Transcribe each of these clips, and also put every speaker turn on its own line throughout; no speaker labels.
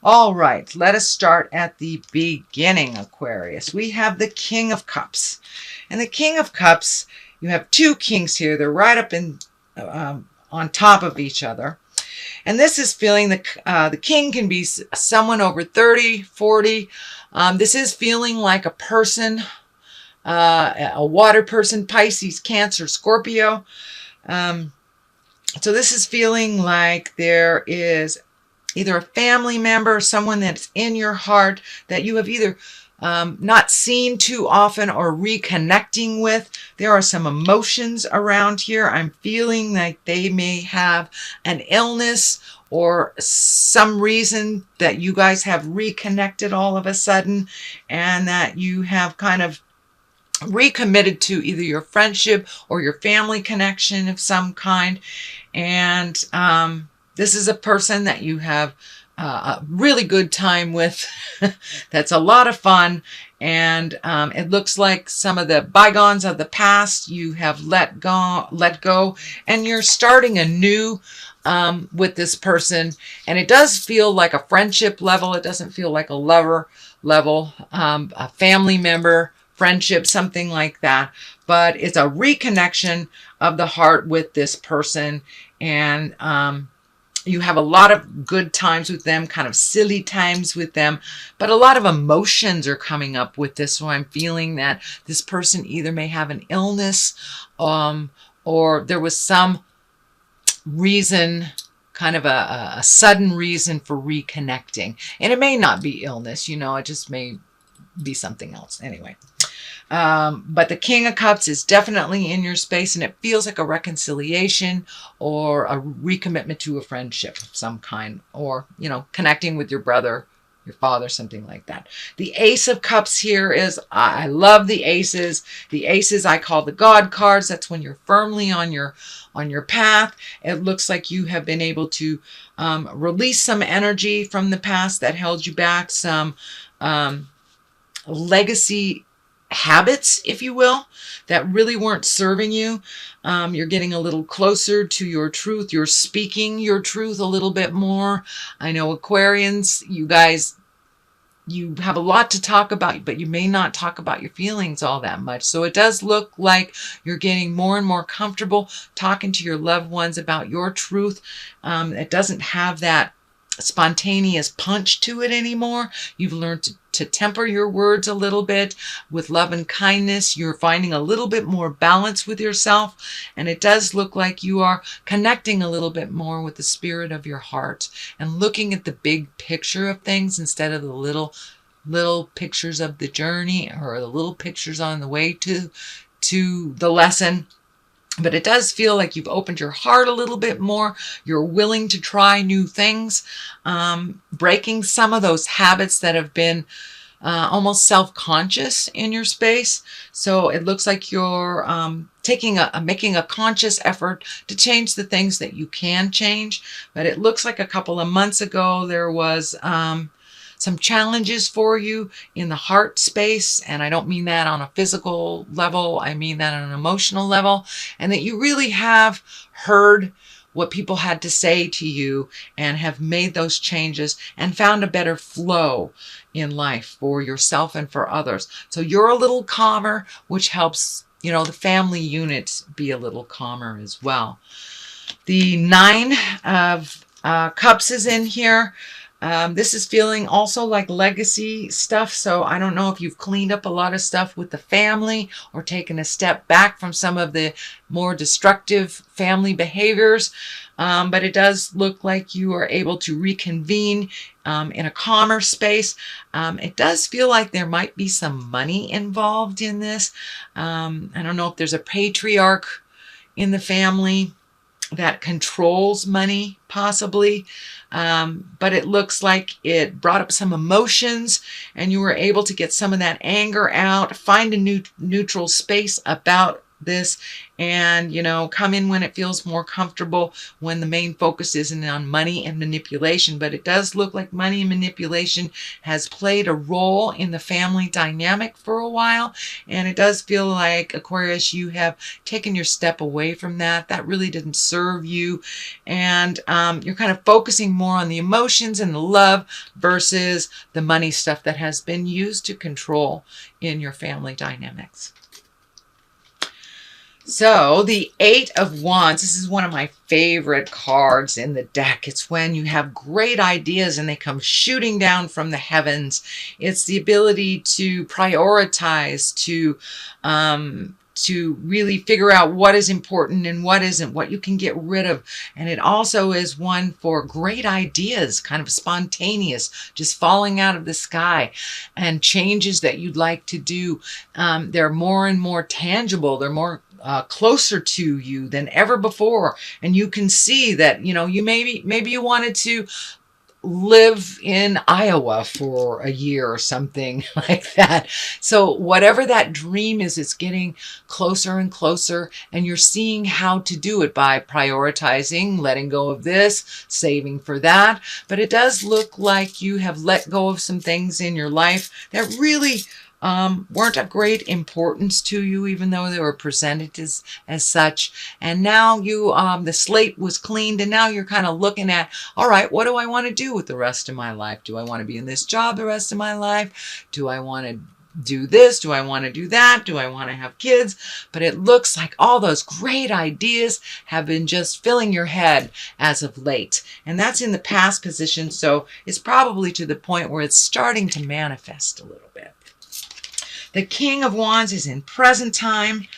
All right, let us start at the beginning, Aquarius. We have the King of Cups. And the King of Cups, you have two kings here. They're right up in on top of each other. And this is feeling the king can be someone over 30, 40. This is feeling like a person, a water person, Pisces, Cancer, Scorpio. So this is feeling like there is either a family member, someone that's in your heart that you have either not seen too often or reconnecting with. There are some emotions around here. I'm feeling like they may have an illness or some reason that you guys have reconnected all of a sudden, and that you have kind of recommitted to either your friendship or your family connection of some kind. And this is a person that you have a really good time with. That's a lot of fun. And it looks like some of the bygones of the past you have let go, and you're starting anew with this person. And it does feel like a friendship level. It doesn't feel like a lover level, a family member friendship, something like that. But it's a reconnection of the heart with this person. And you have a lot of good times with them, kind of silly times with them, but a lot of emotions are coming up with this. So I'm feeling that this person either may have an illness, or there was some reason, kind of a sudden reason for reconnecting. And it may not be illness, it just may be something else. Anyway. But the King of Cups is definitely in your space, and it feels like a reconciliation or a recommitment to a friendship of some kind, or, connecting with your brother, your father, something like that. The Ace of Cups here is, I love the aces. The aces I call the God cards. That's when you're firmly on your path. It looks like you have been able to release some energy from the past that held you back, some legacy habits, if you will, that really weren't serving you. You're getting a little closer to your truth. You're speaking your truth a little bit more. I know Aquarians, you guys, you have a lot to talk about, but you may not talk about your feelings all that much. So it does look like you're getting more and more comfortable talking to your loved ones about your truth. It doesn't have that spontaneous punch to it anymore. You've learned to temper your words a little bit with love and kindness. You're finding a little bit more balance with yourself, and it does look like you are connecting a little bit more with the spirit of your heart and looking at the big picture of things instead of the little pictures of the journey, or the little pictures on the way to the lesson. But it does feel like you've opened your heart a little bit more. You're willing to try new things, breaking some of those habits that have been almost self-conscious in your space. So it looks like you're making a conscious effort to change the things that you can change. But it looks like a couple of months ago there was some challenges for you in the heart space. And I don't mean that on a physical level. I mean that on an emotional level. And that you really have heard what people had to say to you and have made those changes and found a better flow in life for yourself and for others. So you're a little calmer, which helps, the family unit be a little calmer as well. The Nine of Cups is in here. This is feeling also like legacy stuff. So I don't know if you've cleaned up a lot of stuff with the family or taken a step back from some of the more destructive family behaviors. But it does look like you are able to reconvene in a calmer space. It does feel like there might be some money involved in this. I don't know if there's a patriarch in the family that controls money, possibly. But it looks like it brought up some emotions, and you were able to get some of that anger out, find a neutral space about this, and, you know, come in when it feels more comfortable, when the main focus isn't on money and manipulation. But it does look like money and manipulation has played a role in the family dynamic for a while, and it does feel like, Aquarius, you have taken your step away from that. That really didn't serve you, and you're kind of focusing more on the emotions and the love versus the money stuff that has been used to control in your family dynamics. So the Eight of Wands, this is one of my favorite cards in the deck. It's when you have great ideas and they come shooting down from the heavens. It's the ability to prioritize, to really figure out what is important and what isn't, what you can get rid of. And it also is one for great ideas, kind of spontaneous, just falling out of the sky, and changes that you'd like to do. They're more and more tangible. They're more closer to you than ever before. And you can see that, you know, you maybe you wanted to live in Iowa for a year or something like that. So whatever that dream is, it's getting closer and closer, and you're seeing how to do it by prioritizing, letting go of this, saving for that. But it does look like you have let go of some things in your life that really weren't of great importance to you, even though they were presented as such. And now you, the slate was cleaned, and now you're kind of looking at, all right, what do I want to do with the rest of my life? Do I want to be in this job the rest of my life? Do I want to do this? Do I want to do that? Do I want to have kids? But it looks like all those great ideas have been just filling your head as of late. And that's in the past position, so it's probably to the point where it's starting to manifest a little bit. The King of Wands is in present time.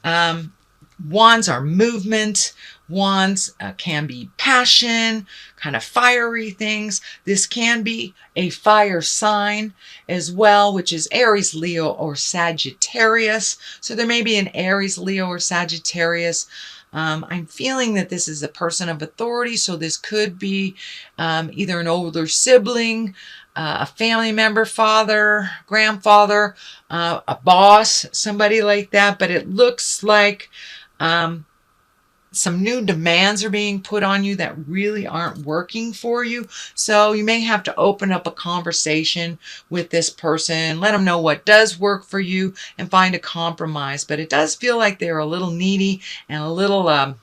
Wands are movement. Wands can be passion, kind of fiery things. This can be a fire sign as well, which is Aries, Leo, or Sagittarius. So there may be an Aries, Leo, or Sagittarius. I'm feeling that this is a person of authority, so this could be either an older sibling, a family member, father, grandfather, a boss, somebody like that. But it looks like some new demands are being put on you that really aren't working for you. So you may have to open up a conversation with this person, let them know what does work for you, and find a compromise. But it does feel like they're a little needy and a little, what's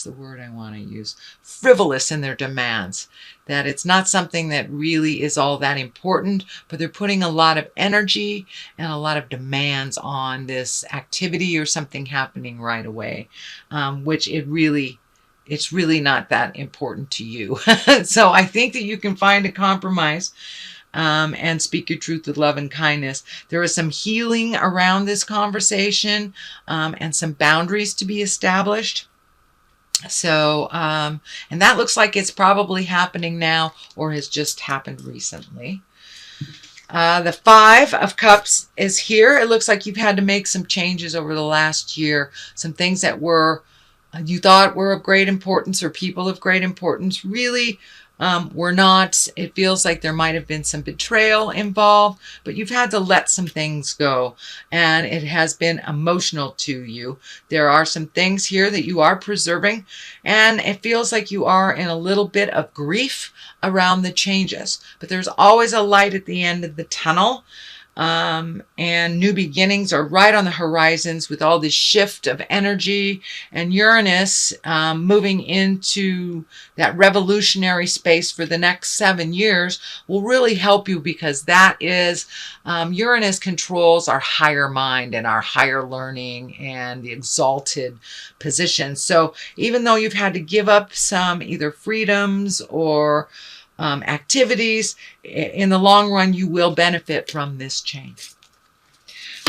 the word I want to use? Frivolous in their demands. That it's not something that really is all that important, but they're putting a lot of energy and a lot of demands on this activity or something happening right away, which it's really not that important to you. So I think that you can find a compromise and speak your truth with love and kindness. There is some healing around this conversation and some boundaries to be established. So, and that looks like it's probably happening now or has just happened recently. The Five of Cups is here. It looks like you've had to make some changes over the last year. Some things that you thought were of great importance, or people of great importance, really were not. It feels like there might have been some betrayal involved, but you've had to let some things go, and it has been emotional to you. There are some things here that you are preserving, and it feels like you are in a little bit of grief around the changes, but there's always a light at the end of the tunnel. And new beginnings are right on the horizons with all this shift of energy, and Uranus moving into that revolutionary space for the next 7 years will really help you, because that is Uranus controls our higher mind and our higher learning and the exalted position. So even though you've had to give up some either freedoms or activities, in the long run, you will benefit from this change.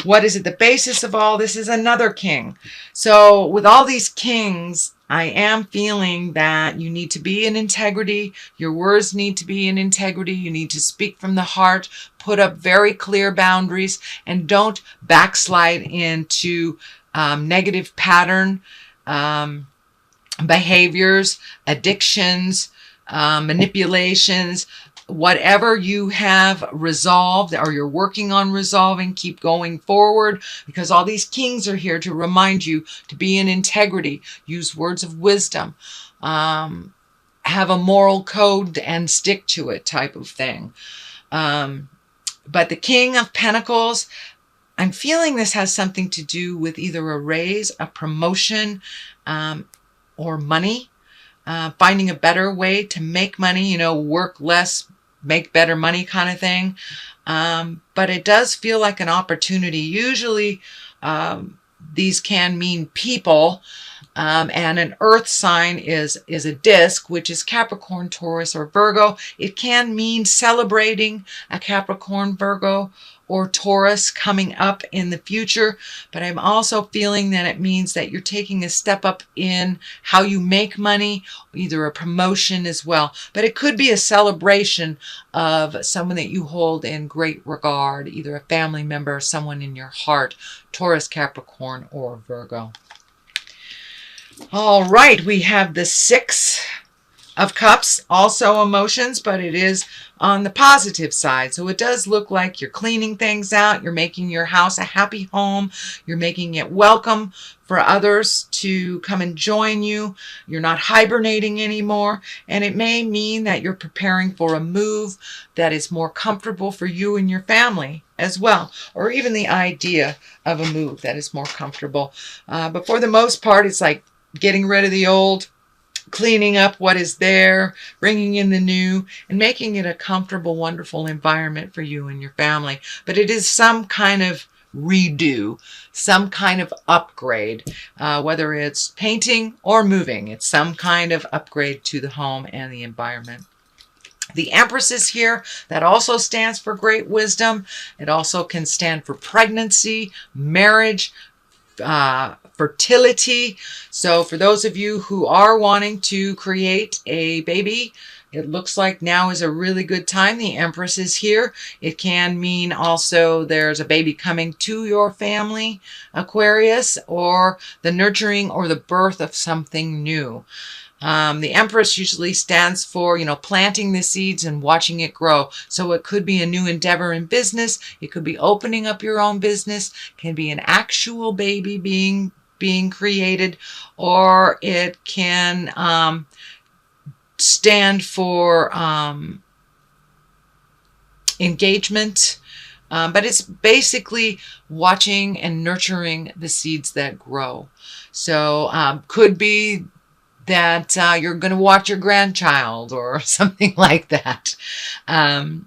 What is at the basis of all this is another king. So with all these kings, I am feeling that you need to be in integrity. Your words need to be in integrity. You need to speak from the heart, put up very clear boundaries, and don't backslide into negative pattern behaviors, addictions, manipulations. whatever you have resolved or you're working on resolving, keep going forward, because all these kings are here to remind you to be in integrity, use words of wisdom, have a moral code and stick to it type of thing. But the King of Pentacles, I'm feeling this has something to do with either a raise, a promotion, or money. Finding a better way to make money, work less, make better money kind of thing. But it does feel like an opportunity. Usually these can mean people. And an earth sign is a disc, which is Capricorn, Taurus, or Virgo. It can mean celebrating a Capricorn, Virgo, or Taurus coming up in the future. But I'm also feeling that it means that you're taking a step up in how you make money, either a promotion as well. But it could be a celebration of someone that you hold in great regard, either a family member or someone in your heart, Taurus, Capricorn, or Virgo. All right, we have the Six of Cups, also emotions, but it is on the positive side. So it does look like you're cleaning things out, you're making your house a happy home, you're making it welcome for others to come and join you. You're not hibernating anymore, and it may mean that you're preparing for a move that is more comfortable for you and your family as well, or even the idea of a move that is more comfortable. But for the most part, it's like getting rid of the old, cleaning up what is there, bringing in the new, and making it a comfortable, wonderful environment for you and your family. But it is some kind of redo, some kind of upgrade, whether it's painting or moving. It's some kind of upgrade to the home and the environment. The Empress is here. That also stands for great wisdom. It also can stand for pregnancy, marriage, fertility. So for those of you who are wanting to create a baby, it looks like now is a really good time. The Empress is here. It can mean also there's a baby coming to your family, Aquarius, or the nurturing or the birth of something new. The Empress usually stands for, planting the seeds and watching it grow. So it could be a new endeavor in business. It could be opening up your own business. It can be an actual baby being created, or it can stand for engagement. But it's basically watching and nurturing the seeds that grow. So could be that you're going to watch your grandchild or something like that. And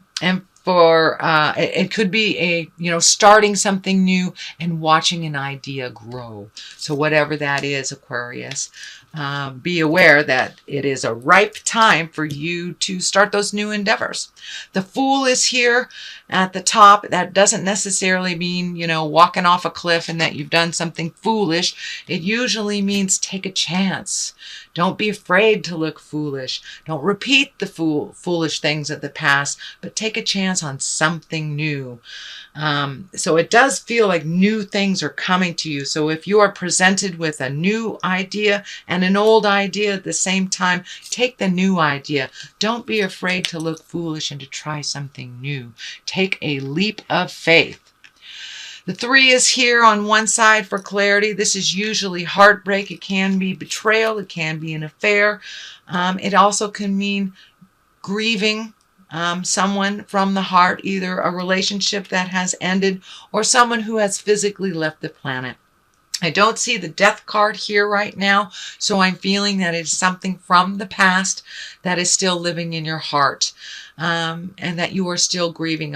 for it could be starting something new and watching an idea grow. So whatever that is, Aquarius, be aware that it is a ripe time for you to start those new endeavors. The Fool is here at the top. That doesn't necessarily mean, walking off a cliff and that you've done something foolish. It usually means take a chance. Don't be afraid to look foolish. Don't repeat the foolish things of the past, but take a chance on something new. So it does feel like new things are coming to you. So if you are presented with a new idea and an old idea at the same time, take the new idea. Don't be afraid to look foolish and to try something new. Take a leap of faith. The 3 is here on one side for clarity. This is usually heartbreak. It can be betrayal. It can be an affair. It also can mean grieving someone from the heart, either a relationship that has ended or someone who has physically left the planet. I don't see the Death card here right now, so I'm feeling that it's something from the past that is still living in your heart, and that you are still grieving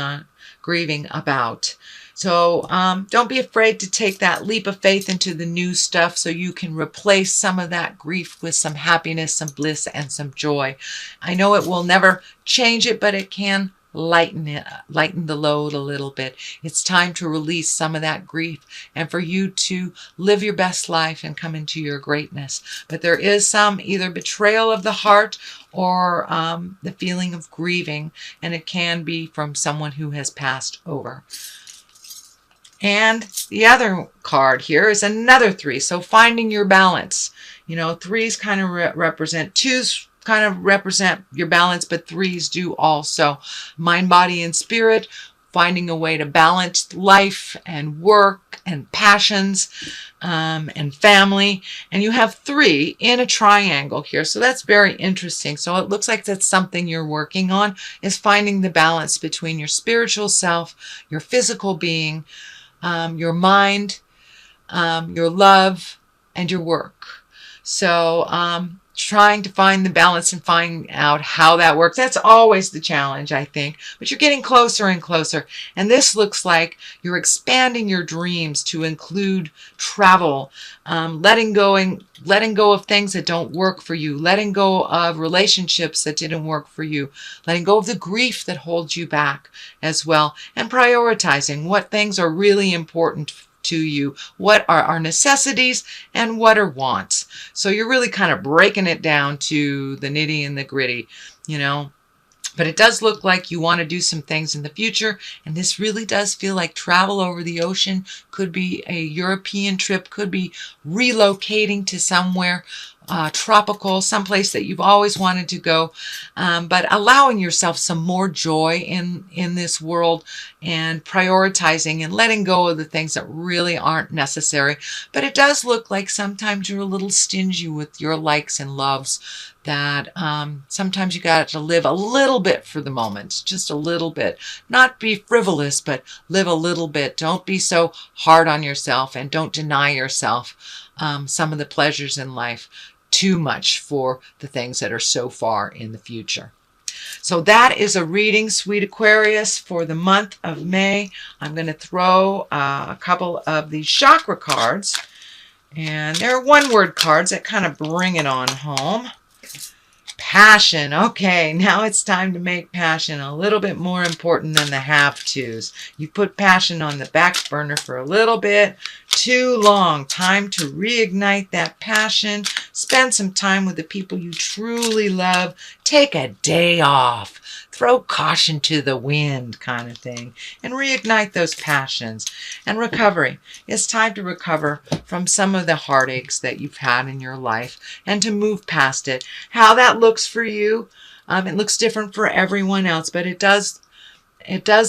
about. So don't be afraid to take that leap of faith into the new stuff so you can replace some of that grief with some happiness, some bliss, and some joy. I know it will never change it, but it can lighten the load a little bit. It's time to release some of that grief and for you to live your best life and come into your greatness. But there is some either betrayal of the heart or the feeling of grieving, and it can be from someone who has passed over. And the other card here is another 3. So finding your balance. 3s kind of represent 2s kind of represent your balance, but threes do also. Mind, body, and spirit, finding a way to balance life and work and passions and family. And you have 3 in a triangle here. So that's very interesting. So it looks like that's something you're working on, is finding the balance between your spiritual self, your physical being, your mind, your love, and your work. So trying to find the balance and find out how that works. That's always the challenge, I think. But you're getting closer and closer. And this looks like you're expanding your dreams to include travel, letting go of things that don't work for you, letting go of relationships that didn't work for you, letting go of the grief that holds you back as well, and prioritizing what things are really important to you, what are our necessities and what are wants. So you're really kind of breaking it down to the nitty and the gritty, you know. But it does look like you want to do some things in the future, and this really does feel like travel over the ocean. Could be a European trip, could be relocating to somewhere tropical, someplace that you've always wanted to go, but allowing yourself some more joy in this world, and prioritizing and letting go of the things that really aren't necessary. But it does look like sometimes you're a little stingy with your likes and loves, that sometimes you got to live a little bit for the moment, just a little bit. Not be frivolous, but live a little bit. Don't be so hard on yourself, and don't deny yourself some of the pleasures in life too much for the things that are so far in the future. So that is a reading, sweet Aquarius, for the month of May. I'm going to throw a couple of these chakra cards, and they're one-word cards that kind of bring it on home. Passion. Okay, now it's time to make passion a little bit more important than the have-tos. You put passion on the back burner for a little bit too long. Time to reignite that passion. Spend some time with the people you truly love. Take a day off. Throw caution to the wind, kind of thing, and reignite those passions. And recovery. It's time to recover from some of the heartaches that you've had in your life and to move past it. How that looks for you, it looks different for everyone else, but it does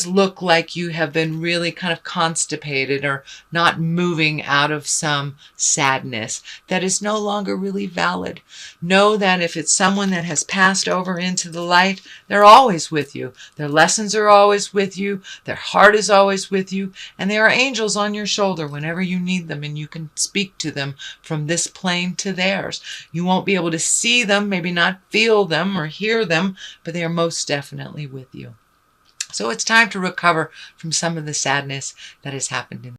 look like you have been really kind of constipated or not moving out of some sadness that is no longer really valid. Know that if it's someone that has passed over into the light, they're always with you. Their lessons are always with you. Their heart is always with you. And there are angels on your shoulder whenever you need them, and you can speak to them from this plane to theirs. You won't be able to see them, maybe not feel them or hear them, but they are most definitely with you. So it's time to recover from some of the sadness that has happened in